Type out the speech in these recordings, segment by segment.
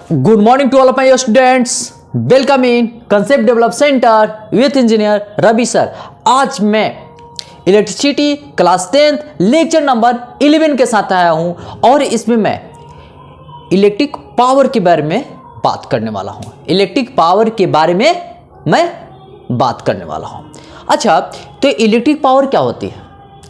Good morning to all of my students. Welcome in Concept Develop Center with Engineer Ravi sir. आज मैं electricity class 10th lecture number 11 के साथ आया हूं और इसमें मैं इलेक्ट्रिक पावर के बारे में बात करने वाला हूं। इलेक्ट्रिक पावर के बारे में मैं बात करने वाला हूं। अच्छा, तो इलेक्ट्रिक पावर क्या होती है?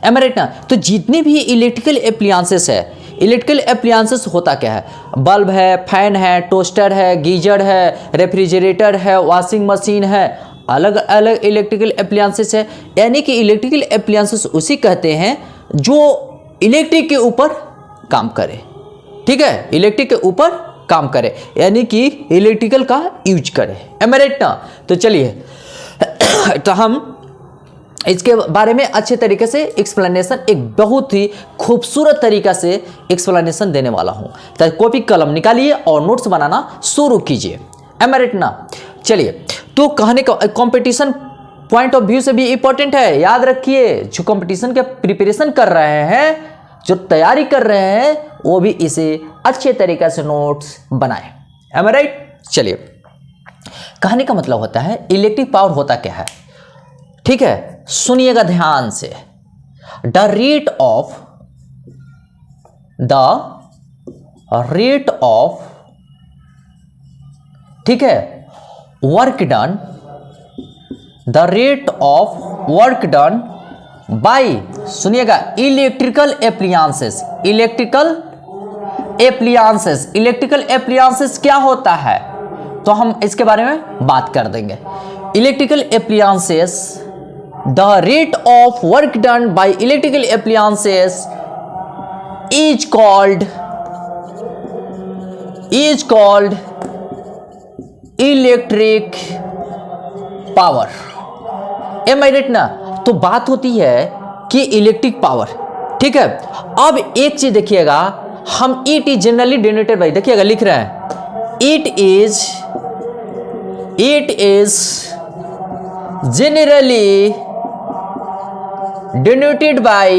एम आई राइट ना? तो जितने भी इलेक्ट्रिकल एप्लियंसेस है, इलेक्ट्रिकल एप्लियंसेस होता क्या है? बल्ब है, फैन है, टोस्टर है, गीजर है, रेफ्रिजरेटर है, वॉशिंग मशीन है, अलग अलग इलेक्ट्रिकल एप्लियंसेस है। यानी कि इलेक्ट्रिकल एप्लियंसेस उसी कहते हैं जो इलेक्ट्रिक के ऊपर काम करे। ठीक है, इलेक्ट्रिक के ऊपर काम करे यानी कि इलेक्ट्रिकल का यूज करे। एम आई राइट ना? तो चलिए तो हम इसके बारे में अच्छे तरीके से एक्सप्लेनेशन, एक बहुत ही खूबसूरत तरीका से एक्सप्लेनेशन देने वाला हूं। तो कॉपी कलम निकालिए और नोट्स बनाना शुरू कीजिए। एम आई राइट ना? चलिए, तो कहने का कंपटीशन पॉइंट ऑफ व्यू से भी इंपॉर्टेंट है। याद रखिए, जो कंपटीशन के प्रिपरेशन कर रहे हैं, जो तैयारी कर रहे हैं, वो भी इसे अच्छे तरीके से नोट्स बनाए। M I right? चलिए, कहने का मतलब होता है इलेक्ट्रिक पावर होता क्या है। ठीक है, सुनिएगा ध्यान से। द रेट ऑफ ठीक है work done, the rate of work done by, सुनिएगा, इलेक्ट्रिकल एप्लियंसेस। इलेक्ट्रिकल एप्लियंसेस क्या होता है, तो हम इसके बारे में बात कर देंगे। Electrical appliances, the rate of work done by electrical appliances is called electric power। Am I right ना? तो बात होती है कि इलेक्ट्रिक पावर। ठीक है, अब एक चीज देखिएगा, हम it is generally denoted by, देखिएगा लिख रहे हैं, it is generally denoted by,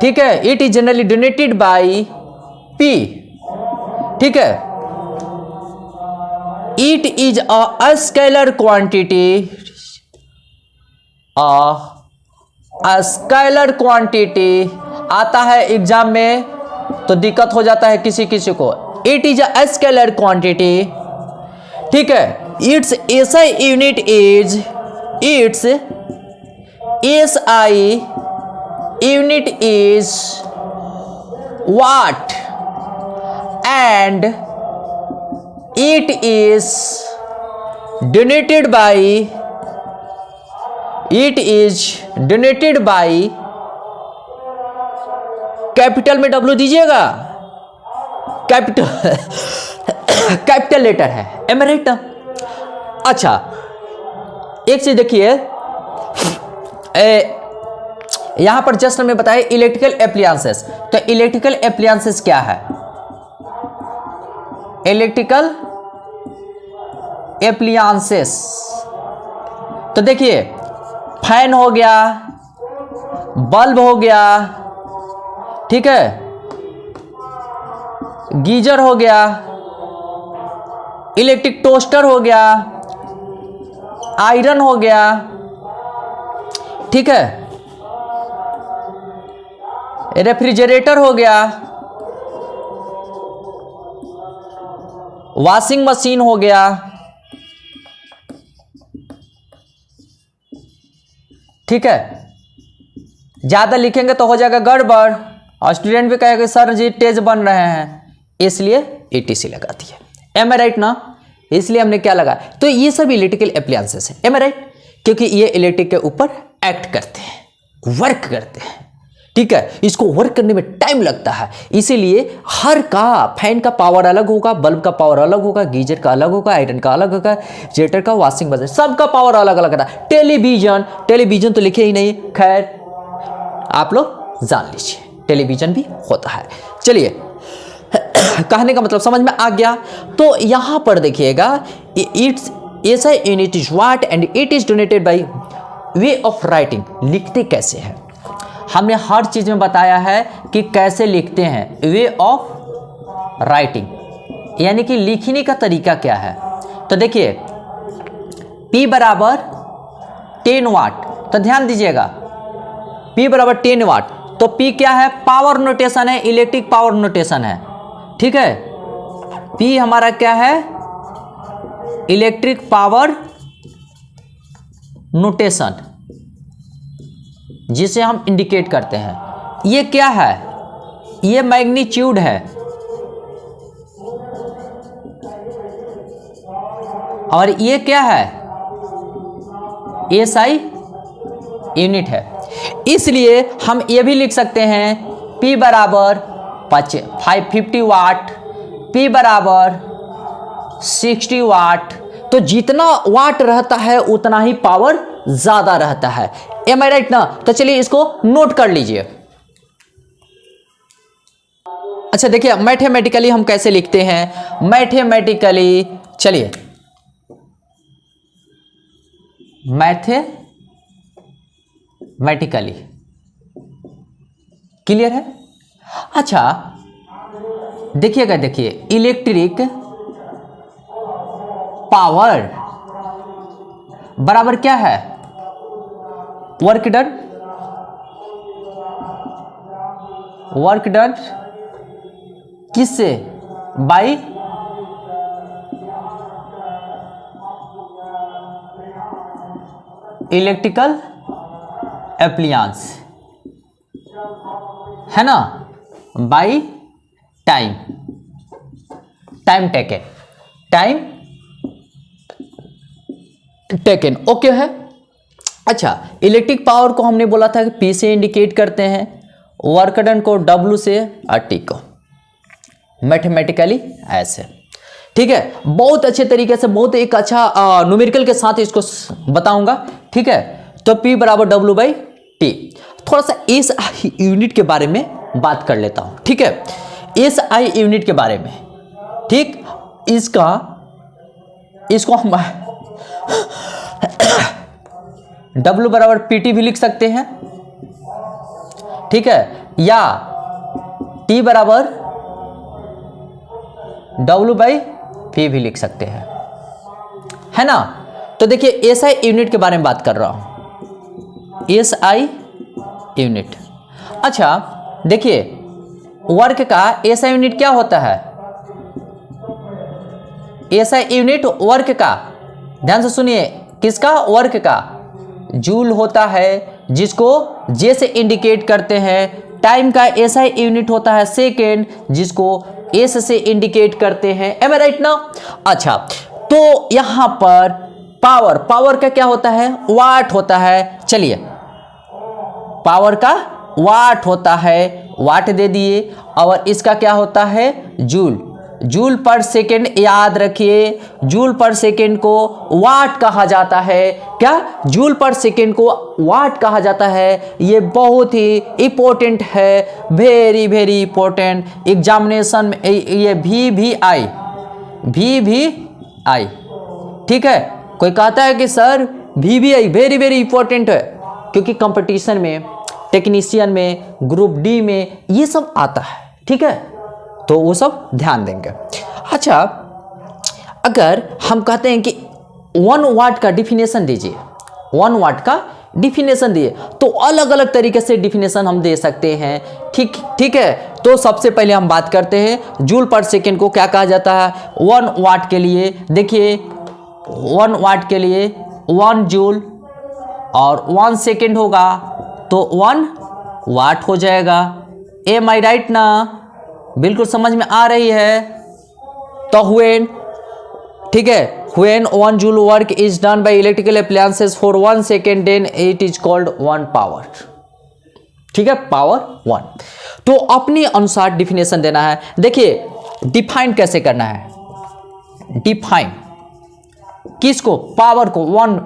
ठीक है, it is generally denoted by P। ठीक है, it is a scalar quantity, a scalar quantity आता है एग्जाम में तो दिक्कत हो जाता है किसी किसी को। it is a scalar quantity। ठीक है, its SI unit is, its SI unit is watt and it is denoted by capital में W दीजिएगा, कैपिटल लेटर है। एम आई राइट ना? अच्छा, एक चीज देखिए, यहां पर जस्ट हमें बताया इलेक्ट्रिकल एप्लियंसेस। तो इलेक्ट्रिकल एप्लियंसेस क्या है? इलेक्ट्रिकल एप्लियंसेस तो देखिए, फैन हो गया, बल्ब हो गया, ठीक है, गीजर हो गया, इलेक्ट्रिक टोस्टर हो गया, आयरन हो गया, ठीक है, रेफ्रिजरेटर हो गया, वॉशिंग मशीन हो गया। ठीक है, ज्यादा लिखेंगे तो हो जाएगा गड़बड़ और स्टूडेंट भी कहेगा सर जी तेज बन रहे हैं, इसलिए ETC लगा दिया। एम आई राइट ना? इसलिए हमने क्या लगा, तो ये सब इलेक्ट्रिकल एप्लियंसेस है। M I right? क्योंकि ये इलेक्ट्रिक के ऊपर एक्ट करते हैं, वर्क करते हैं। ठीक है, इसको वर्क करने में टाइम लगता है, इसीलिए हर का, फैन का पावर अलग होगा, बल्ब का पावर अलग होगा, गीजर का अलग होगा, आयरन का अलग होगा, जेटर का, वॉशिंग मशीन, सबका पावर अलग अलग होता है। टेलीविजन तो लिखे ही नहीं, खैर आप लोग जान लीजिए, टेलीविजन भी होता है। चलिए, कहने का मतलब समझ में आ गया। तो यहां पर देखिएगा, it's SI unit is watt and it is denoted by way of writing। लिखते कैसे हैं, हमने हर चीज में बताया है कि कैसे लिखते हैं। वे ऑफ राइटिंग, यानी कि लिखने का तरीका क्या है। तो देखिए P बराबर 10 वाट, तो ध्यान दीजिएगा P बराबर 10 वाट, तो P क्या है, पावर नोटेशन है, इलेक्ट्रिक पावर नोटेशन है, ठीक है। P हमारा क्या है, इलेक्ट्रिक पावर नोटेशन, जिसे हम इंडिकेट करते हैं। ये क्या है, ये मैग्नीट्यूड है, और ये क्या है, SI यूनिट है। इसलिए हम ये भी लिख सकते हैं P बराबर 550 वाट, P बराबर 60 वाट। तो जितना वाट रहता है उतना ही पावर ज्यादा रहता है। एम आई राइट ना। तो चलिए इसको नोट कर लीजिए। अच्छा देखिए मैथमेटिकली हम कैसे लिखते हैं, मैथमेटिकली चलिए मैथमेटिकली क्लियर है। अच्छा देखिएगा, देखिए इलेक्ट्रिक पावर बराबर क्या है, वर्क डन किससे, बाई इलेक्ट्रिकल एप्लियंस, है ना, बाई टाइम टेकन, ओके है। अच्छा इलेक्ट्रिक पावर को हमने बोला था कि P से इंडिकेट करते हैं, वर्क डन को W से और T को मैथमेटिकली ऐसे, ठीक है। बहुत अच्छे तरीके से, बहुत एक अच्छा न्यूमेरिकल के साथ इसको बताऊंगा, ठीक है। तो P बराबर W बाई T। थोड़ा सा SI यूनिट के बारे में बात कर लेता हूं, ठीक है। SI यूनिट के बारे में, ठीक, इसको हम W बराबर PT भी लिख सकते हैं, ठीक है, या T बराबर W बाई P भी लिख सकते हैं, है ना। तो देखिए SI यूनिट के बारे में बात कर रहा हूं, SI यूनिट। अच्छा देखिए वर्क का SI यूनिट क्या होता है, SI यूनिट वर्क का, ध्यान से सुनिए, किसका, वर्क का, जूल होता है, जिसको J से इंडिकेट करते हैं। टाइम का SI यूनिट होता है सेकेंड, जिसको S से इंडिकेट करते हैं। एम आई राइट ना। अच्छा तो यहां पर पावर का क्या होता है, वाट होता है। चलिए पावर का वाट होता है, वाट दे दिए, और इसका क्या होता है, जूल पर सेकेंड। याद रखिए जूल पर सेकेंड को वाट कहा जाता है। क्या, जूल पर सेकेंड को वाट कहा जाता है। ये बहुत ही इंपॉर्टेंट है, वेरी वेरी इंपॉर्टेंट एग्जामिनेशन में। ये भी आई, ठीक है। कोई कहता है कि सर भी आई वेरी वेरी इंपॉर्टेंट है, क्योंकि कंपटीशन में, टेक्नीशियन में, ग्रुप डी में ये सब आता है, ठीक है। तो वो सब ध्यान देंगे। अच्छा अगर हम कहते हैं कि 1 वाट का डिफिनेशन दीजिए, 1 वाट का डिफिनेशन दिए, तो अलग अलग तरीके से डिफिनेशन हम दे सकते हैं, ठीक है। तो सबसे पहले हम बात करते हैं जूल पर सेकेंड को क्या कहा जाता है। 1 वाट के लिए देखिए, 1 वाट के लिए 1 जूल और 1 सेकेंड होगा तो 1 वाट हो जाएगा। एम आई राइट ना, बिल्कुल समझ में आ रही है। तो व्हेन, ठीक है, when 1 joule work is done by electrical appliances for 1 second then it is called 1 power, ठीक है, पावर 1। तो अपने अनुसार डिफिनेशन देना है। देखिए डिफाइन कैसे करना है, डिफाइन किसको, पावर को, 1,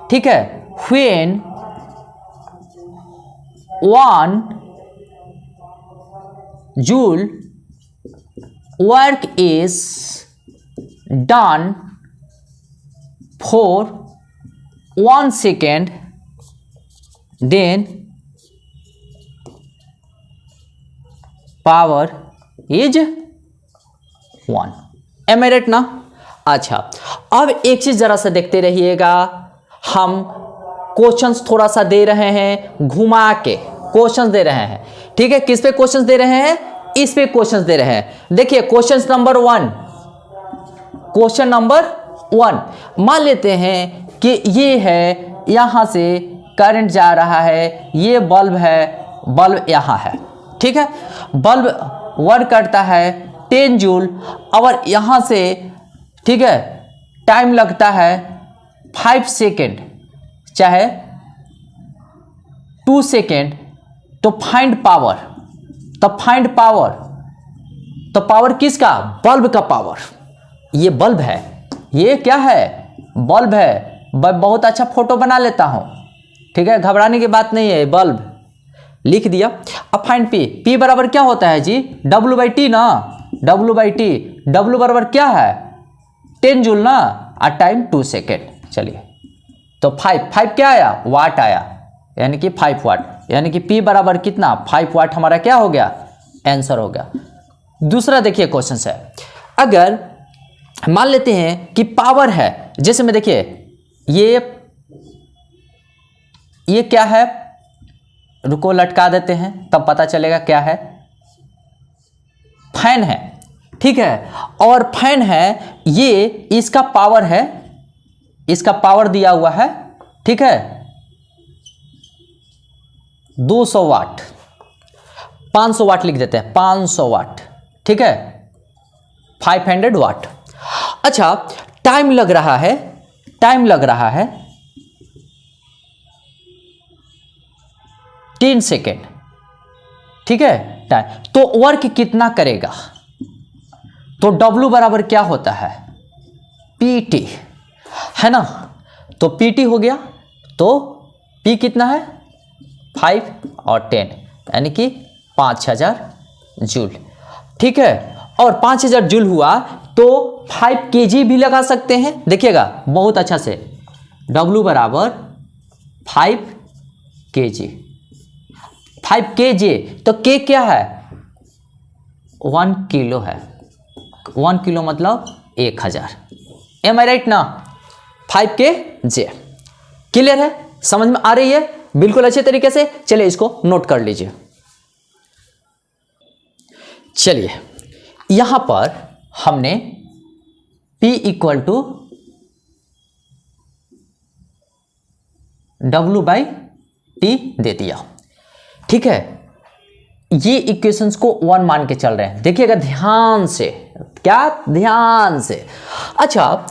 ठीक है। When 1 joule work is done for 1 second, then power is 1। Am I right ना? अच्छा, अब एक चीज जरा सा देखते रहिएगा, हम क्वेश्चंस थोड़ा सा दे रहे हैं, घुमा के क्वेश्चंस दे रहे हैं। ठीक है, किस पे क्वेश्चंस दे रहे हैं? इस पे क्वेश्चंस दे रहे हैं। देखिए क्वेश्चन नंबर 1, क्वेश्चन नंबर 1 मान लेते हैं कि ये है, यहां से करंट जा रहा है, ये बल्ब है, बल्ब यहां है। ठीक है, बल्ब वर्क करता है 10 जूल, और यहां से ठीक है टाइम लगता है 5 सेकेंड चाहे 2 सेकेंड। तो फाइंड पावर, तो फाइंड पावर, तो पावर किसका? बल्ब का पावर। ये बल्ब है, ये क्या है? बल्ब है। बहुत अच्छा फोटो बना लेता हूं, ठीक है, घबराने की बात नहीं है। बल्ब लिख दिया। अब फाइंड पी। पी बराबर क्या होता है जी? डब्ल्यू बाई टी ना, डब्ल्यू बाई टी। डब्ल्यू बराबर क्या है? 10 जूल ना, और टाइम 2 सेकेंड। चलिए, तो 5 क्या आया? वाट आया, यानी कि 5 वाट, यानी कि P बराबर कितना? 5 वाट हमारा क्या हो गया? आंसर हो गया। दूसरा देखिए क्वेश्चन है, अगर मान लेते हैं कि पावर है, जैसे में देखिए ये क्या है, रुको लटका देते हैं तब पता चलेगा क्या है। फैन है, ठीक है, और फैन है, ये इसका पावर है, इसका पावर दिया हुआ है, ठीक है 200 वाट, 500 वाट लिख देते हैं, 500 वाट, ठीक है 500 वाट। अच्छा, टाइम लग रहा है, टाइम लग रहा है 3 सेकेंड, ठीक है टाइम। तो वर्क कितना करेगा? तो W बराबर क्या होता है? PT, है ना? तो PT हो गया, तो P कितना है? 5 और 10, यानी कि 5000 जूल, ठीक है। और 5000 जूल हुआ तो 5 kg भी लगा सकते हैं। देखिएगा बहुत अच्छा से, W बराबर 5 kg, 5 kg, तो K क्या है? 1 किलो है, 1 किलो मतलब 1000। एम आई राइट ना? 5 kg। क्लियर है? समझ में आ रही है बिल्कुल अच्छे तरीके से? चलिए इसको नोट कर लीजिए। चलिए यहां पर हमने P equal to W by t दे दिया, ठीक है। ये इक्वेशंस को 1 मान के चल रहे हैं, देखिएगा ध्यान से, क्या ध्यान से। अच्छा,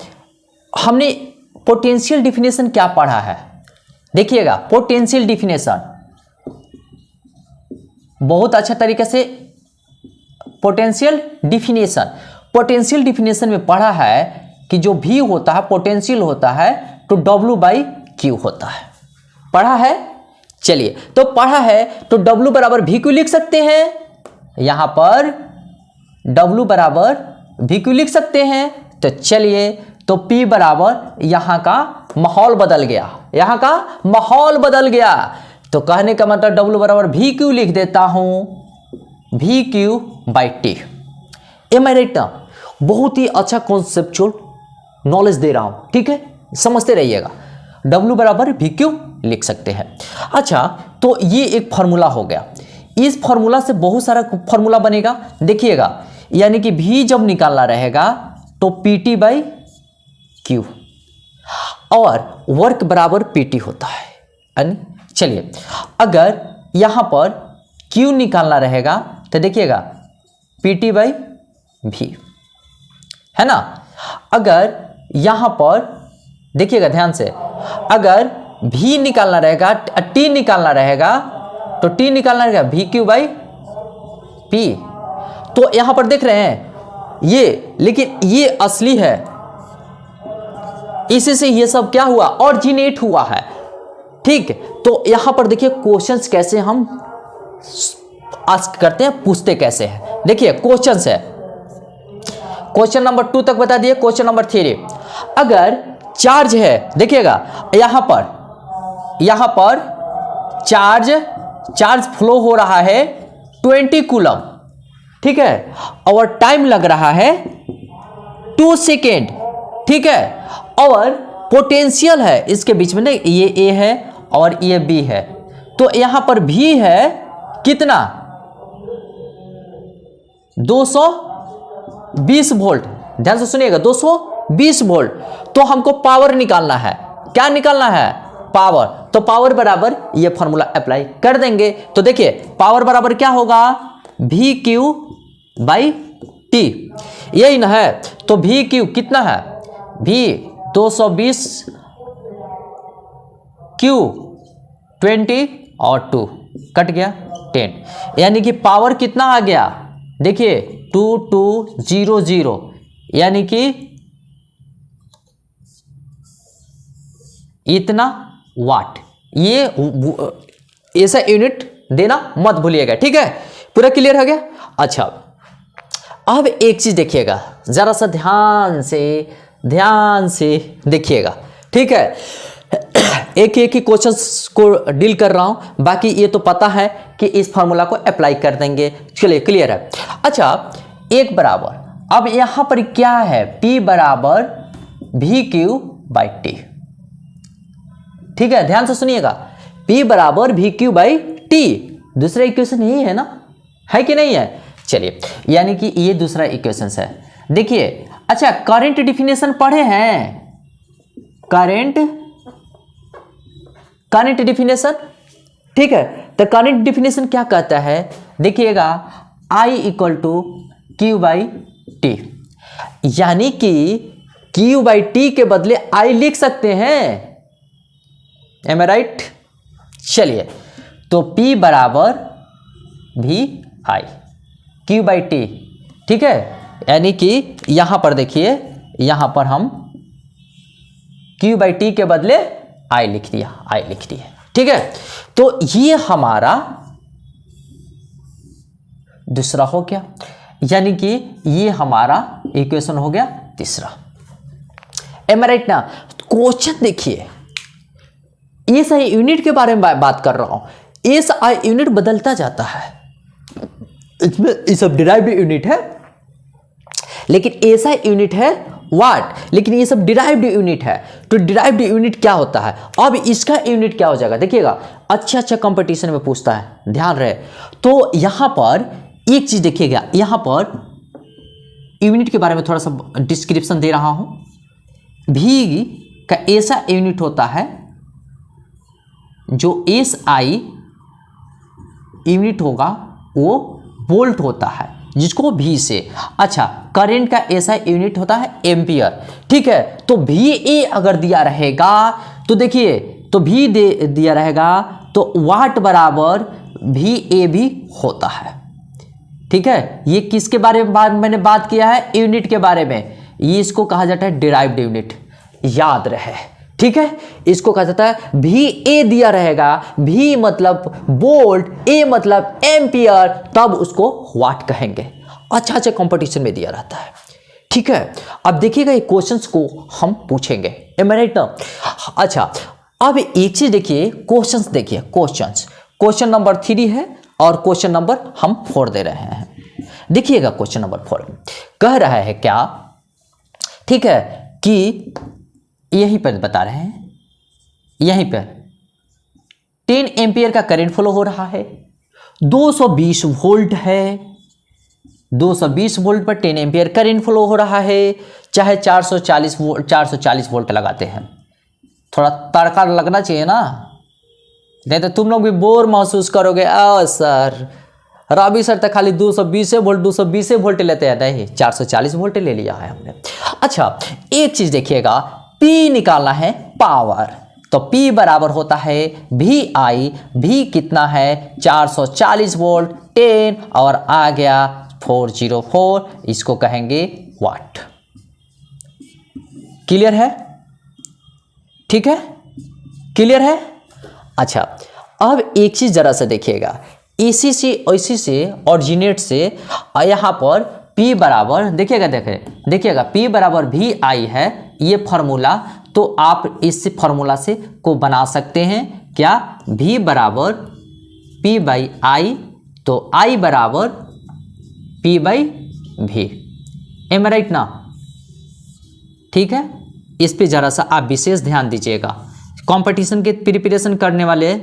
हमने पोटेंशियल डिफिनेशन क्या पढ़ा है? देखिएगा पोटेंशियल डिफिनेशन बहुत अच्छा तरीके से, पोटेंशियल डिफिनेशन में पढ़ा है कि जो V होता है पोटेंशियल होता है तो W बाई क्यू होता है, पढ़ा है। चलिए, तो पढ़ा है तो W बराबर वी क्यू लिख सकते हैं, यहां पर W बराबर वी क्यू लिख सकते हैं। तो चलिए, तो P बराबर यहां का माहौल बदल गया, यहां का माहौल बदल गया, तो कहने का मतलब W बराबर वी क्यू लिख देता हूं, V Q by T. Am I right ना? बहुत ही अच्छा कॉन्सेप्चुअल नॉलेज दे रहा हूं, ठीक है, समझते रहिएगा। W बराबर वी क्यू लिख सकते हैं। अच्छा, तो ये एक फॉर्मूला हो गया, इस फॉर्मूला से बहुत सारा फॉर्मूला बनेगा, देखिएगा, यानी कि V जब निकालना रहेगा तो PT बाई क्यू, और वर्क बराबर PT होता है। चलिए, अगर यहां पर Q निकालना रहेगा तो देखिएगा PT बाई V, है ना। अगर यहां पर देखिएगा ध्यान से, अगर V निकालना रहेगा, T निकालना रहेगा, तो T निकालना रहेगा VQ बाई P। तो यहां पर देख रहे हैं ये, लेकिन ये असली है, इसी से ये सब क्या हुआ? ऑरिजिनेट हुआ है, ठीक। तो यहां पर देखिए क्वेश्चंस कैसे हम आस्क करते हैं, पूछते कैसे हैं। देखिए क्वेश्चंस है, क्वेश्चन नंबर 2 तक बता दिए। क्वेश्चन नंबर 3, अगर चार्ज है, देखिएगा यहां पर चार्ज फ्लो हो रहा है 20 कूलम, ठीक है, और टाइम लग रहा है 2 सेकेंड, ठीक है। और पोटेंशियल है इसके बीच में, नहीं ये ए है और ये बी है, तो यहां पर भी है कितना 220 वोल्ट। ध्यान से सुनिएगा 220 वोल्ट। तो हमको पावर निकालना है, क्या निकालना है पावर। तो पावर बराबर ये फॉर्मूला अप्लाई कर देंगे। तो देखिए पावर बराबर क्या होगा वी क्यू बाई टी, यही ना है। तो वी क्यू कितना है वी 220 क्यू 20 और 2 कट गया 10, यानी कि पावर कितना आ गया देखिए 2200, यानी कि इतना वाट। ये ऐसा यूनिट देना मत भूलिएगा, ठीक है। पूरा क्लियर हो गया। अच्छा अब एक चीज देखिएगा, जरा सा ध्यान से देखिएगा, ठीक है। एक ही क्वेश्चंस को डील कर रहा हूं, बाकी ये तो पता है कि इस फॉर्मूला को अप्लाई कर देंगे। चलिए क्लियर है। अच्छा एक बराबर, अब यहां पर क्या है P बराबर वी क्यू बाई टी, ठीक है। ध्यान से सुनिएगा P बराबर वी क्यू बाई टी, दूसरा इक्वेशन यही है ना, है कि नहीं है। चलिए यानी कि ये दूसरा इक्वेशन है। देखिए अच्छा करंट डिफिनेशन पढ़े हैं, करंट डिफिनेशन, ठीक है। तो करंट डिफिनेशन क्या कहता है देखिएगा I equal to Q by T, यानी कि क्यू बाई टी के बदले I लिख सकते हैं, एम आई राइट। चलिए तो P बराबर भी आई क्यू बाई टी, ठीक है। यानी कि यहां पर देखिए, यहां पर हम क्यू बाई टी के बदले आई लिख दिया, ठीक है। तो ये हमारा दूसरा हो गया, यानी कि ये हमारा इक्वेशन हो गया तीसरा, एम आई राइट ना। क्वेश्चन देखिए एसआई यूनिट के बारे में बात कर रहा हूं। एसआई यूनिट बदलता जाता है, इसमें ये सब डिराइव्ड यूनिट है, लेकिन एसआई यूनिट है वाट, लेकिन ये सब डिराइव्ड यूनिट है। तो डिराइव्ड यूनिट क्या होता है, अब इसका यूनिट क्या हो जाएगा देखिएगा। अच्छा कंपटीशन में पूछता है, ध्यान रहे। तो यहां पर एक चीज देखिएगा, यहां पर यूनिट के बारे में थोड़ा सा डिस्क्रिप्शन दे रहा हूं। भी का ऐसा यूनिट होता है जो एसआई यूनिट होगा वो वोल्ट होता है, जिसको भी से। अच्छा करंट का ऐसा यूनिट होता है एम्पियर, ठीक है। तो भी ए अगर दिया रहेगा तो देखिए, तो भी दिया रहेगा तो वाट बराबर भी ए भी होता है, ठीक है। ये किसके बारे में मैंने बात किया है, यूनिट के बारे में। ये इसको कहा जाता है डिराइव्ड यूनिट, याद रहे, ठीक है। इसको कहा जाता है भी ए दिया रहेगा, भी मतलब वोल्ट, ए मतलब एम्पियर, तब उसको वाट कहेंगे। अच्छा कंपटीशन में दिया रहता है, ठीक है। अब देखिएगा ये क्वेश्चंस को हम पूछेंगे, एम आई राइट ना। अच्छा अब एक चीज देखिए, क्वेश्चंस देखिए, क्वेश्चन नंबर 3 है और क्वेश्चन नंबर हम 4 दे रहे हैं। देखिएगा क्वेश्चन नंबर 4 कह रहा है क्या, ठीक है, कि यहीं पर बता रहे हैं, यहीं पर 10 एम्पियर का करंट फ्लो हो रहा है, 220 वोल्ट है, 220 वोल्ट पर 10 एम्पियर करंट फ्लो हो रहा है। चाहे 440 वोल्ट लगाते हैं, थोड़ा तड़का लगना चाहिए ना, नहीं तो तुम लोग भी बोर महसूस करोगे। सर रवि सर तो खाली 220 वोल्ट लेते हैं, नहीं 440 वोल्ट ले लिया है हमने। अच्छा एक चीज देखिएगा, P निकालना है पावर, तो P बराबर होता है भी आई, भी कितना है 440 वोल्ट 10 और आ गया 404, इसको कहेंगे वाट। क्लियर है, ठीक है, क्लियर है। अच्छा अब एक चीज जरा सा देखिएगा, इसी से ऑरिजिनेट से यहां पर P बराबर देखिएगा P बराबर भी आई है ये फॉर्मूला, तो आप इस फॉर्मूला से को बना सकते हैं क्या, V बराबर P बाई आई, तो I बराबर P by V, am right ना। ठीक है, इस पे ज़रा सा आप विशेष ध्यान दीजिएगा। कंपटीशन के प्रिपरेशन करने वाले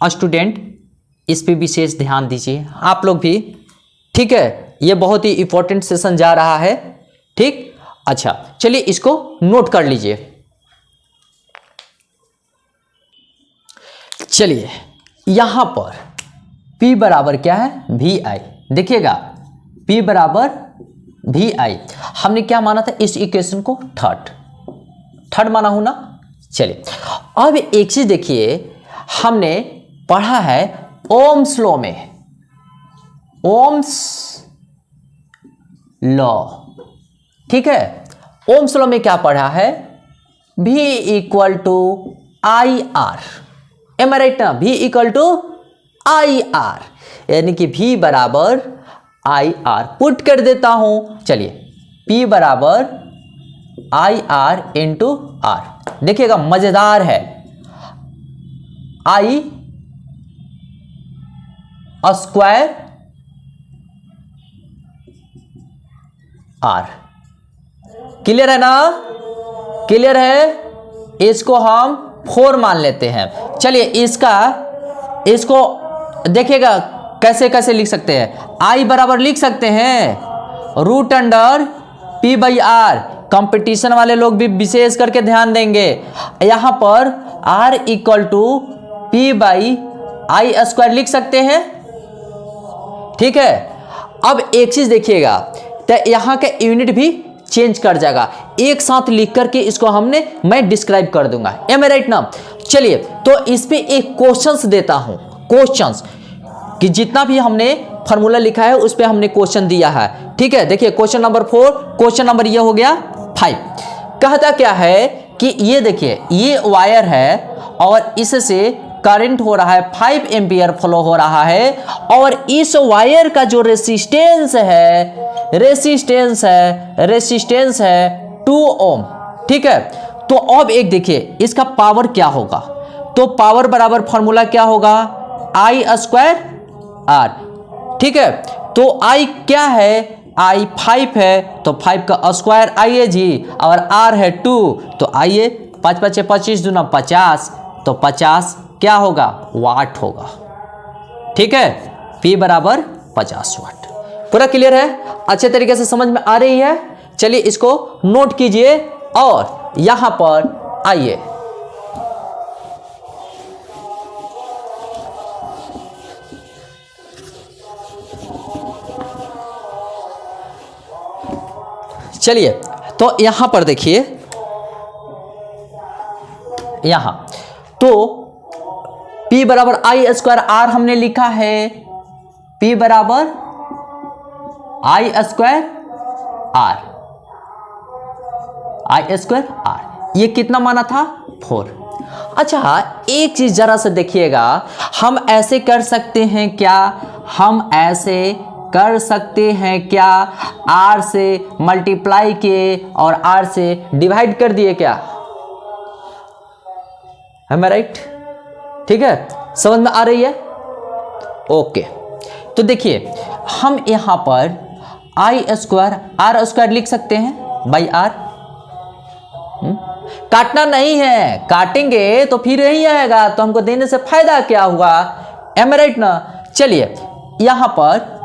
स्टूडेंट इस पे विशेष ध्यान दीजिए, आप लोग भी। ठीक है, ये बहुत ही इंपॉर्टेंट सेशन जा रहा है। ठीक, अच्छा चलिए इसको नोट कर लीजिए। चलिए यहां पर P बराबर क्या है, वी आई। देखिएगा P बराबर वी आई, हमने क्या माना था इस इक्वेशन को, थर्ड माना हूं ना। चलिए अब एक चीज देखिए, हमने पढ़ा है ओम्स लॉ में, ओम्स लॉ, ठीक है। ओम्स लॉ में क्या पढ़ा है, V equal to I R, am I right ना, V equal to I R, यानी कि V बराबर आई आर। पुट कर देता हूं, चलिए P बराबर आई आर इंटू आर। देखिएगा मजेदार है, आई स्क्वायर आर। क्लियर है ना, क्लियर है। इसको हम 4 मान लेते हैं। चलिए इसको देखिएगा कैसे कैसे लिख सकते हैं। आई बराबर लिख सकते हैं root under P by R. Competition वाले लोग भी विशेष करके ध्यान देंगे, यहां पर R equal to P by I square लिख सकते हैं। ठीक है, अब एक चीज देखिएगा, तो यहां का यूनिट भी चेंज कर जाएगा, एक साथ लिख करके इसको मैं डिस्क्राइब कर दूंगा, एम आई राइट ना। चलिए तो इस पे एक क्वेश्चंस देता हूं, क्वेश्चंस कि जितना भी हमने फॉर्मूला लिखा है उस पे हमने क्वेश्चन दिया है। ठीक है, देखिए क्वेश्चन नंबर 4, क्वेश्चन नंबर ये हो गया 5। कहता क्या है कि ये देखिए, ये वायर है और इससे करंट हो रहा है 5 एम्पियर फ्लो हो रहा है, और इस वायर का जो रेसिस्टेंस है 2 ओम। ठीक है, तो अब एक देखिए इसका पावर क्या होगा, तो पावर बराबर फॉर्मूला क्या होगा, आई स्क्वायर आर। ठीक है, तो आई क्या है, आई 5 है तो 5 का स्क्वायर आई है जी, और आर है 2 तो आइए 5 5 25 दूना 50, तो 50 क्या होगा, वाट होगा। ठीक है, P बराबर 50 वाट। पूरा क्लियर है, अच्छे तरीके से समझ में आ रही है। चलिए इसको नोट कीजिए और यहां पर आइए, चलिए तो यहां पर देखिए, यहां तो P बराबर आई स्क्वायर आर हमने लिखा है, P बराबर I square R, I square R, ये कितना माना था, 4। अच्छा एक चीज जरा से देखिएगा, हम ऐसे कर सकते हैं क्या, हम ऐसे कर सकते हैं क्या, R से मल्टीप्लाई किए और R से डिवाइड कर दिए क्या, है मैं राइट। ठीक है, समझ में आ रही है, ओके। तो देखिए हम यहां पर आई स्क्वायर आर स्क्वायर लिख सकते हैं बाई आर। काटना नहीं है, काटेंगे तो फिर यही आएगा, तो हमको देने से फायदा क्या हुआ, एम राइट ना। चलिए यहां पर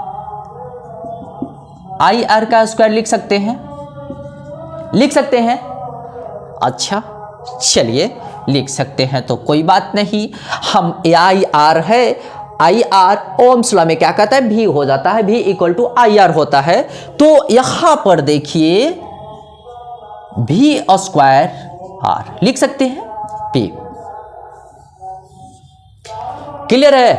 आई आर का स्क्वायर लिख सकते हैं, अच्छा चलिए लिख सकते हैं तो कोई बात नहीं। हम आई आर है, आई आर ओम्स लॉ में क्या कहता है, भी हो जाता है, भी इक्वल टू आई आर होता है। तो यहां पर देखिए भी स्क्वायर आर लिख सकते हैं, पी। क्लियर है,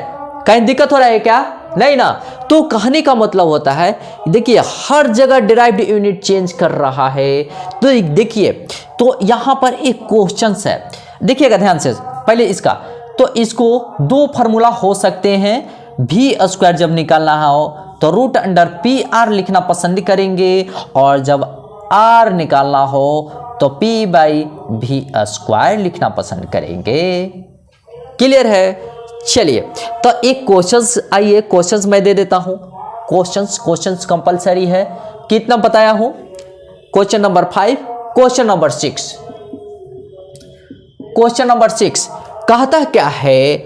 कहीं दिक्कत हो रहा है क्या, नहीं ना। तो कहने का मतलब होता है, देखिए हर जगह डिराइव्ड यूनिट चेंज कर रहा है। तो देखिए, तो यहां पर एक क्वेश्चन है, देखिएगा ध्यान से पहले इसका, तो इसको 2 फार्मूला हो सकते हैं। भी स्क्वायर जब निकालना हो तो रूट अंडर पी आर लिखना पसंद करेंगे, और जब आर निकालना हो तो पी बाई भी स्क्वायर लिखना पसंद करेंगे। क्लियर है, चलिए तो एक क्वेश्चंस, आइए क्वेश्चंस मैं दे देता हूं। क्वेश्चंस कंपलसरी है, कितना बताया हूं, question number 5 question number 6, question number 6 कहता क्या है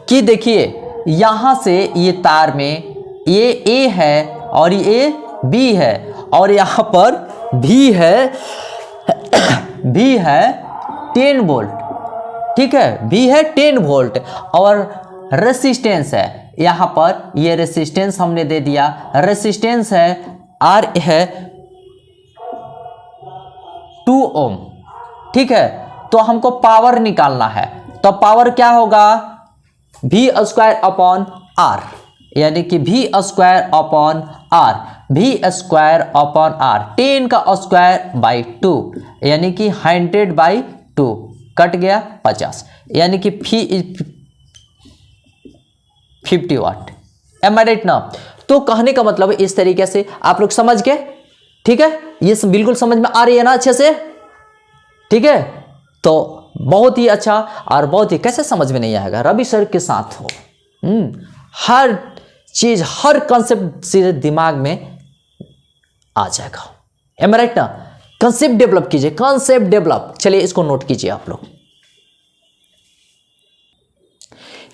कि देखिए यहां से ये तार में ये ए है और ये बी है और यहां पर भी है 10 वोल्ट, ठीक है, भी है 10 वोल्ट और रेसिस्टेंस है यहां पर, ये रेसिस्टेंस हमने दे दिया, रेसिस्टेंस है आर है 2 ओम, ठीक है। तो हमको पावर निकालना है, तो पावर क्या होगा V स्क्वायर अपॉन आर, यानी कि V square upon R, V square upon R 10 का स्क्वायर बाई 2 यानी कि 100 बाई 2 कट गया 50 यानी कि 50 वाट। एम आई राइट ना? तो कहने का मतलब इस तरीके से आप लोग समझ गए, ठीक है, ये बिल्कुल समझ में आ रही है ना अच्छे से, ठीक है। तो बहुत ही अच्छा और बहुत ही, कैसे समझ में नहीं आएगा, रवि सर के साथ हो, हर चीज हर कंसेप्ट सीधे दिमाग में आ जाएगा। एम आई राइट ना? कंसेप्ट डेवलप कीजिए, कंसेप्ट डेवलप। चलिए इसको नोट कीजिए आप लोग।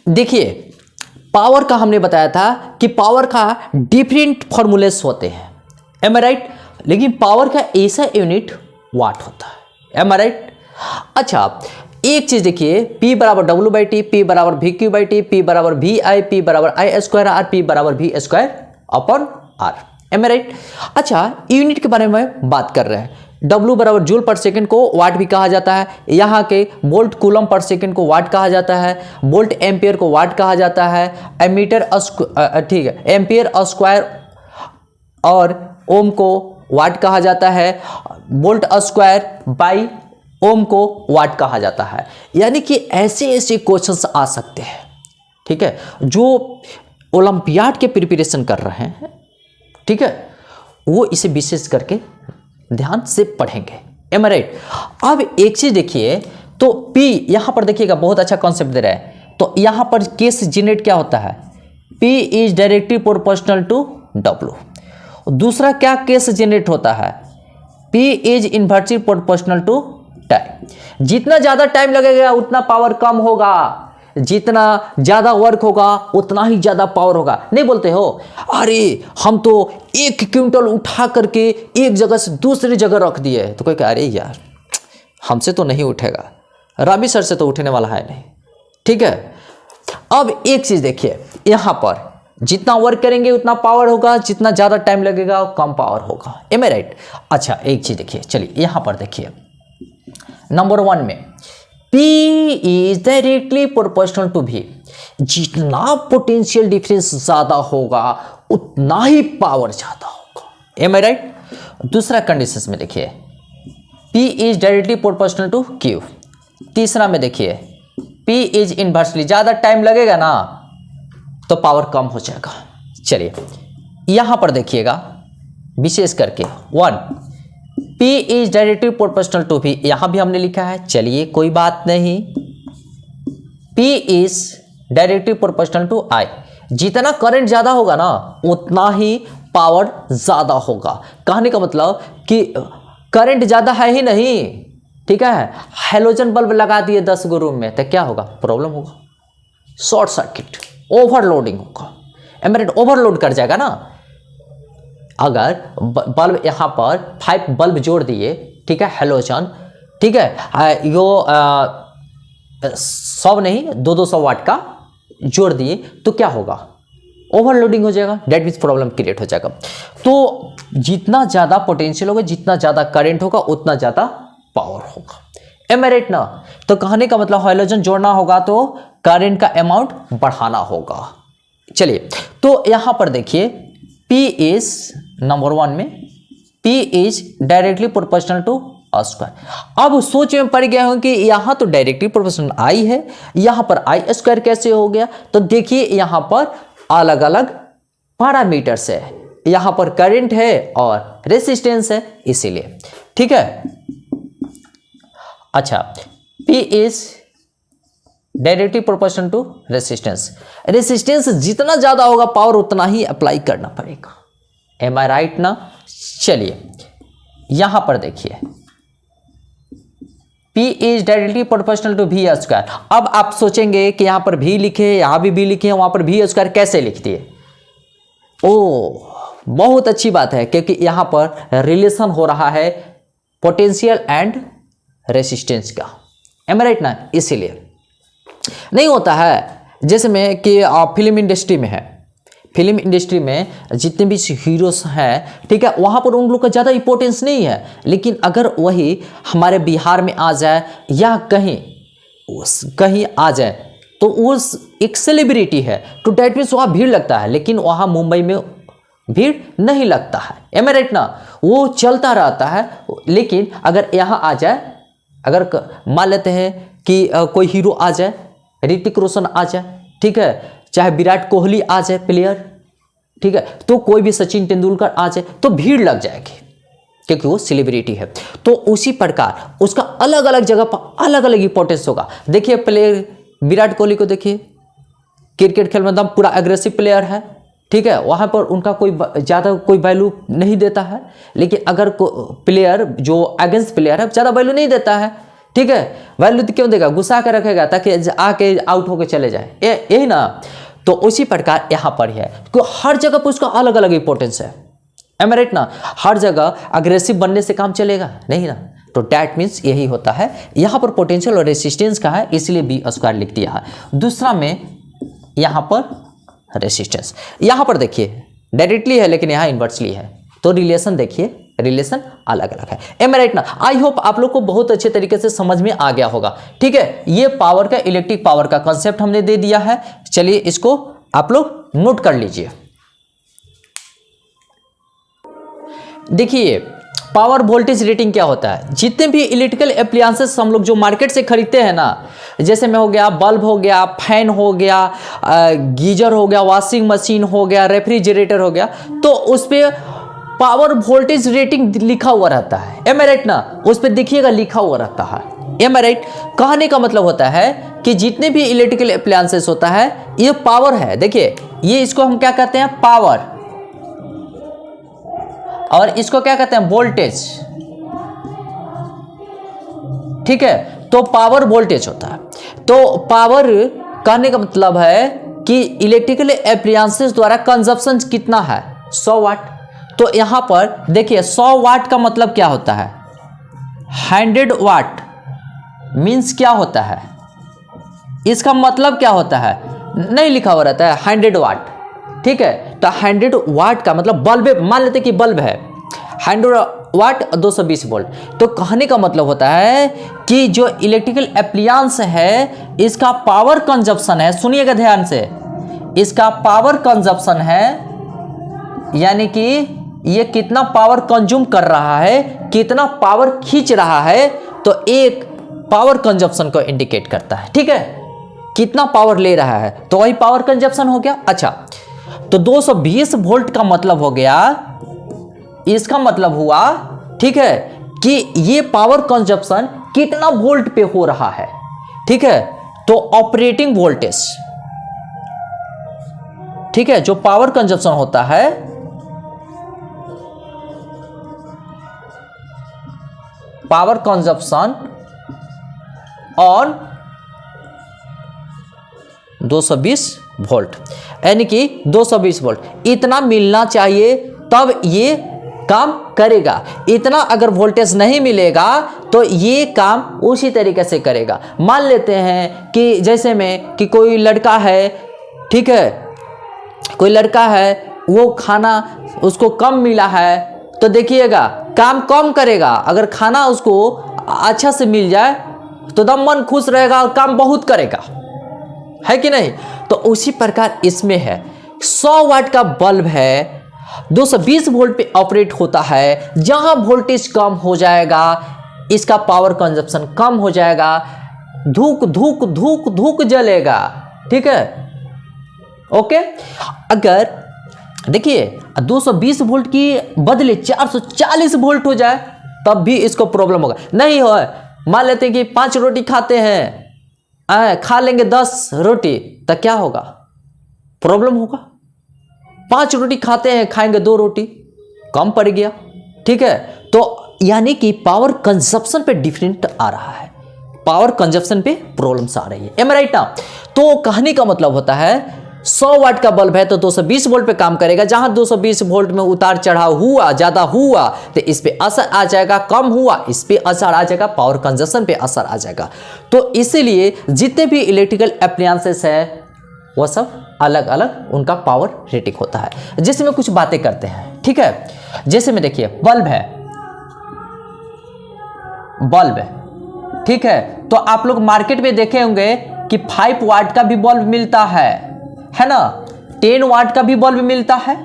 देखिए पावर का हमने बताया था कि पावर का डिफरेंट फॉर्मूलेस होते हैं, एम आई राइट, लेकिन पावर का ऐसा यूनिट वाट होता है, एम आई राइट। अच्छा एक चीज देखिए, P बराबर W बाई टी, P बराबर VQ बाई टी, P बराबर VI, P बराबर I स्क्वायर आर, P बराबर V square upon R, am I right. अच्छा यूनिट के बारे में बात कर रहे हैं, W बराबर जूल पर सेकंड को वाट भी कहा जाता है, यहाँ के वोल्ट कूलम पर सेकंड को वाट कहा जाता है, वोल्ट एम्पियर को वाट कहा जाता है, एमीटर ठीक है एम्पियर स्क्वायर और ओम को वाट कहा जाता है, वोल्ट स्क्वायर बाई ओम को वाट कहा जाता है। यानी कि ऐसे ऐसे क्वेश्चंस आ सकते हैं, ठीक है, जो ओलंपियाड के प्रिपरेशन कर रहे हैं, ठीक है, वो इसे विशेष करके ध्यान से पढ़ेंगे, एम आई राइट। अब एक चीज देखिए, तो P यहां पर देखिएगा बहुत अच्छा कॉन्सेप्ट दे रहा है, तो यहां पर केस जनरेट क्या होता है, P is directly proportional to W। दूसरा क्या केस जनरेट होता है, P is inversely proportional to time. जितना ज्यादा टाइम लगेगा उतना पावर कम होगा, जितना ज्यादा वर्क होगा उतना ही ज्यादा पावर होगा। नहीं बोलते हो, अरे हम तो 1 क्विंटल उठा करके एक जगह से दूसरी जगह रख दिए, तो कोई कह अरे यार हमसे तो नहीं उठेगा, रवि सर से तो उठने वाला है नहीं, ठीक है। अब एक चीज देखिए, यहां पर जितना वर्क करेंगे उतना पावर होगा, जितना ज्यादा टाइम लगेगा कम पावर होगा, एम आई राइट। अच्छा एक चीज देखिए, चलिए यहां पर देखिए नंबर 1 में P is directly proportional to V। जितना पोटेंशियल डिफरेंस ज्यादा होगा उतना ही पावर ज्यादा होगा, एम आई राइट। दूसरा कंडीशन में देखिए P is directly proportional to Q। तीसरा में देखिए P इज इनवर्सली, ज्यादा टाइम लगेगा ना तो पावर कम हो जाएगा। चलिए यहां पर देखिएगा विशेष करके 1 P is directly proportional to V, यहां भी हमने लिखा है, चलिए कोई बात नहीं। P is directly proportional to I। जितना करंट ज्यादा होगा ना उतना ही पावर ज्यादा होगा। कहने का मतलब कि करंट ज्यादा है ही नहीं, ठीक है, हेलोजन बल्ब लगा दिए 10 गो रूम में तो क्या होगा, प्रॉब्लम होगा, शॉर्ट सर्किट, ओवरलोडिंग होगा, एम आई राइट, ओवरलोड कर जाएगा ना। अगर बल्ब यहां पर 5 बल्ब जोड़ दिए, ठीक है, हेलोजन, ठीक है, यो 100 नहीं 200 वाट का जोड़ दिए तो क्या होगा, ओवरलोडिंग हो जाएगा, डेट मीन्स प्रॉब्लम क्रिएट हो जाएगा। तो जितना ज्यादा पोटेंशियल होगा, जितना ज्यादा करंट होगा उतना ज्यादा पावर होगा, एम आई राइट ना। तो कहने का मतलब हेलोजन जोड़ना होगा तो करंट का अमाउंट बढ़ाना होगा। चलिए तो यहां पर देखिए P इज नंबर 1 में P is directly proportional to square. अब सोच में पड़ गया हूं कि यहां तो डायरेक्टली प्रोपोर्शनल I है, यहां पर I स्क्वायर कैसे हो गया, तो देखिए यहां पर अलग अलग पैरामीटर्स है, यहां पर करंट है और रेसिस्टेंस है, इसीलिए, ठीक है। अच्छा P is directly proportional to resistance. Resistance जितना ज्यादा होगा पावर उतना ही अप्लाई करना पड़ेगा, एम आई राइट ना। चलिए यहां पर देखिए P is directly proportional to V square. अब आप सोचेंगे कि यहाँ पर V लिखे, यहाँ भी V लिखे, वहाँ पर V स्क्वायर कैसे लिख दिए? ओ, बहुत अच्छी बात है, क्योंकि यहाँ पर रिलेशन हो रहा है पोटेंशियल एंड रेसिस्टेंस का, एम राइट ना? इसीलिए नहीं होता है जैसे में कि फिल्म इंडस्ट्री में है, फिल्म इंडस्ट्री में जितने भी हीरोज हैं, ठीक है, वहाँ पर उन लोग का ज़्यादा इंपॉर्टेंस नहीं है, लेकिन अगर वही हमारे बिहार में आ जाए या कहीं आ जाए तो उस एक सेलिब्रिटी है, तो डैट मीन्स वहाँ भीड़ लगता है, लेकिन वहाँ मुंबई में भीड़ नहीं लगता है, एम आई राइट ना? वो चलता रहता है। लेकिन अगर यहाँ आ जाए, अगर मान लेते हैं कि कोई हीरो आ जाए, ऋतिक रोशन आ जाए, ठीक है, चाहे विराट कोहली आ जाए प्लेयर, ठीक है, तो कोई भी सचिन तेंदुलकर आ जाए तो भीड़ लग जाएगी, क्योंकि वो सेलिब्रिटी है। तो उसी प्रकार उसका अलग अलग जगह पर अलग अलग इंपॉर्टेंस होगा। देखिए प्लेयर विराट कोहली को देखिए, क्रिकेट खेल में एकदम पूरा एग्रेसिव प्लेयर है, ठीक है, वहाँ पर उनका कोई ज़्यादा कोई वैल्यू नहीं देता है, लेकिन अगर प्लेयर जो अगेंस्ट प्लेयर है ज़्यादा वैल्यू नहीं देता है, ठीक है, वैल्यू क्यों देगा? गुस्सा कर रखेगा ताकि आके आउट होके चले जाए, यही ना? तो उसी प्रकार यहाँ पर है कि हर जगह पर उसका अलग अलग इंपॉर्टेंस है, एम राइट ना? हर जगह अग्रेसिव बनने से काम चलेगा नहीं ना? तो डैट मीन्स यही होता है। यहाँ पर पोटेंशियल और रेसिस्टेंस का है, इसलिए बी स्क्वायर लिख दिया है। दूसरा में यहाँ पर रेसिस्टेंस, यहाँ पर देखिए डायरेक्टली है लेकिन यहाँ इन्वर्सली है, तो रिलेशन देखिए, रिलेशन अलग अलग है, एम राइट ना? आई होप आप लोग को बहुत अच्छे तरीके से समझ में आ गया होगा, ठीक है। ये पावर का, इलेक्ट्रिक पावर का कॉन्सेप्ट हमने दे दिया है। चलिए इसको आप लोग नोट कर लीजिए। देखिए पावर वोल्टेज रेटिंग क्या होता है? जितने भी इलेक्ट्रिकल एप्लायंसेस हम लोग जो मार्केट से खरीदते हैं ना, जैसे में हो गया बल्ब हो गया, फैन हो गया, गीजर हो गया, वॉशिंग मशीन हो गया, रेफ्रिजरेटर हो गया, तो उस पर पावर वोल्टेज रेटिंग लिखा हुआ रहता है, एम आई राइट ना? उस पर देखिएगा लिखा हुआ रहता है, एम आई राइट? कहने का मतलब होता है कि जितने भी इलेक्ट्रिकल एप्लायंसेस होता है ये पावर है। देखिए ये इसको हम क्या कहते हैं? पावर, और इसको क्या कहते हैं? वोल्टेज, ठीक है। तो पावर वोल्टेज होता है। तो पावर कहने का मतलब है कि इलेक्ट्रिकल एप्लायंसेस द्वारा कंजप्शन कितना है? 100 वाट। तो यहां पर देखिए 100 वाट का मतलब क्या होता है? 100 वाट मींस क्या होता है? इसका मतलब क्या होता है? नहीं लिखा हुआ रहता है 100 वाट, ठीक है। तो 100 वाट का मतलब बल्ब, मान लेते कि बल्ब है 100 वाट 220 वोल्ट। तो कहने का मतलब होता है कि जो इलेक्ट्रिकल एप्लायंस है इसका पावर कंजप्शन है, सुनिएगा ध्यान से, इसका पावर कंजप्शन है, यानी कि ये कितना पावर कंज्यूम कर रहा है, कितना पावर खींच रहा है, तो एक पावर कंजप्शन को इंडिकेट करता है, ठीक है। कितना पावर ले रहा है तो वही पावर कंजप्शन हो गया। अच्छा, तो 220 वोल्ट का मतलब हो गया, इसका मतलब हुआ, ठीक है, कि ये पावर कंजप्शन कितना वोल्ट पे हो रहा है, ठीक है। तो ऑपरेटिंग वोल्टेज, ठीक है, जो पावर कंजप्शन होता है, पावर कंजप्शन ऑन 220 वोल्ट, यानी कि 220 वोल्ट इतना मिलना चाहिए तब ये काम करेगा। इतना अगर वोल्टेज नहीं मिलेगा तो ये काम उसी तरीके से करेगा। मान लेते हैं कि जैसे में कि कोई लड़का है, ठीक है, कोई लड़का है, वो खाना उसको कम मिला है, तो देखिएगा काम कम करेगा। अगर खाना उसको अच्छा से मिल जाए तो दम मन खुश रहेगा और काम बहुत करेगा, है कि नहीं? तो उसी प्रकार इसमें है, 100 वाट का बल्ब है, 220 वोल्ट पे ऑपरेट होता है। जहां वोल्टेज कम हो जाएगा इसका पावर कंजप्शन कम हो जाएगा, धूक धूक धूक धूक जलेगा, ठीक है, ओके। अगर देखिए 220 वोल्ट की बदले 440 वोल्ट हो जाए तब भी इसको प्रॉब्लम होगा। नहीं हो, मान लेते हैं कि 5 रोटी खाते हैं, खा लेंगे 10 रोटी, तो क्या होगा? प्रॉब्लम होगा। 5 रोटी खाते हैं, खाएंगे 2 रोटी, कम पड़ गया, ठीक है। तो यानी कि पावर कंजप्शन पे डिफरेंट आ रहा है, पावर कंजप्शन पे प्रॉब्लम्स आ रही है। एम राइट ना? तो कहने का मतलब होता है 100 वाट का बल्ब है तो 220 वोल्ट पे काम करेगा। जहां 220 वोल्ट में उतार चढ़ाव हुआ, ज्यादा हुआ तो इस पे असर आ जाएगा, कम हुआ इस पे असर आ जाएगा, पावर कंजप्शन पे असर आ जाएगा। तो इसीलिए जितने भी इलेक्ट्रिकल एप्लायंसेस है वो सब अलग अलग उनका पावर रेटिंग होता है। जैसे में कुछ बातें करते हैं, ठीक है। जैसे में देखिए बल्ब है, बल्ब है, ठीक है। तो आप लोग मार्केट में देखे होंगे कि 5 वाट का भी बल्ब मिलता है ना, 10 वाट का भी बल्ब मिलता है,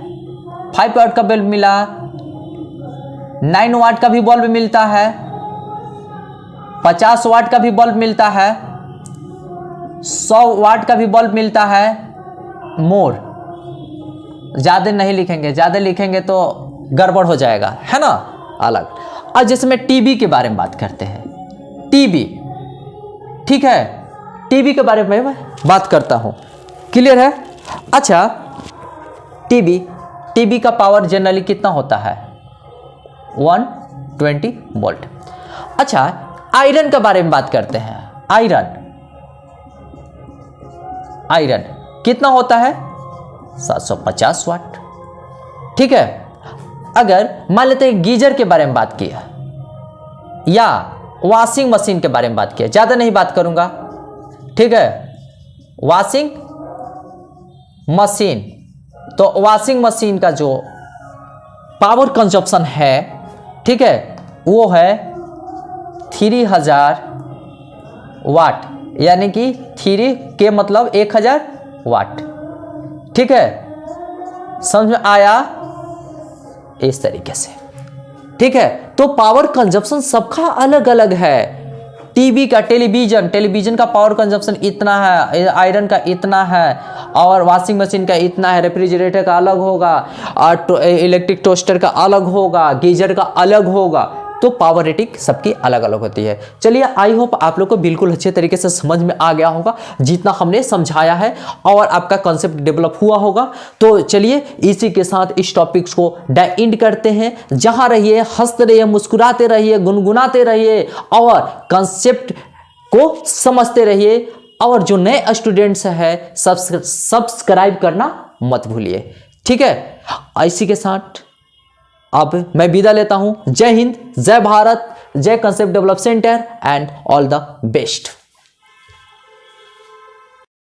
5 वाट का बल्ब मिला, 9 वाट का भी बल्ब मिलता है, 50 वाट का भी बल्ब मिलता है, 100 वाट का भी बल्ब मिलता है। मोर ज्यादा नहीं लिखेंगे, ज्यादा लिखेंगे तो गड़बड़ हो जाएगा, है ना, अलग। और जैसे मैं टीवी के बारे में बात करते हैं, टीवी, ठीक है, टीवी के बारे में बात करता हूं, क्लियर है। अच्छा, टीवी का पावर जनरली कितना होता है? 120 वोल्ट। अच्छा, आयरन के बारे में बात करते हैं। आयरन कितना होता है? 750 वाट, ठीक है। अगर मान लेते हैं गीजर के बारे में बात किया या वॉशिंग मशीन के बारे में बात किया, ज्यादा नहीं बात करूंगा, ठीक है। वॉशिंग मशीन, तो वॉशिंग मशीन का जो पावर कंजप्शन है, ठीक है, वो है 3000 वाट, यानी कि 3 के मतलब 1000 वाट, ठीक है। समझ में आया? इस तरीके से, ठीक है। तो पावर कंजप्शन सबका अलग अलग है। टीवी का, टेलीविजन का पावर कंजप्शन इतना है, आयरन का इतना है, और वॉशिंग मशीन का इतना है, रेफ्रिजरेटर का अलग होगा, और इलेक्ट्रिक टोस्टर का अलग होगा, गीजर का अलग होगा। तो पावर रेटिंग सबकी अलग अलग होती है। चलिए, आई होप आप लोग को बिल्कुल अच्छे तरीके से समझ में आ गया होगा जितना हमने समझाया है, और आपका कॉन्सेप्ट डेवलप हुआ होगा। तो चलिए, इसी के साथ इस टॉपिक्स को एंड करते हैं। जहां रहिए, हंसते रहिए, मुस्कुराते रहिए, गुनगुनाते रहिए, और कॉन्सेप्ट को समझते रहिए। और जो नए स्टूडेंट्स हैं, सब्सक्राइब करना मत भूलिए, ठीक है। इसी के साथ अब मैं विदा लेता हूं। जय हिंद, जय भारत, जय concept develop centre, and all the best.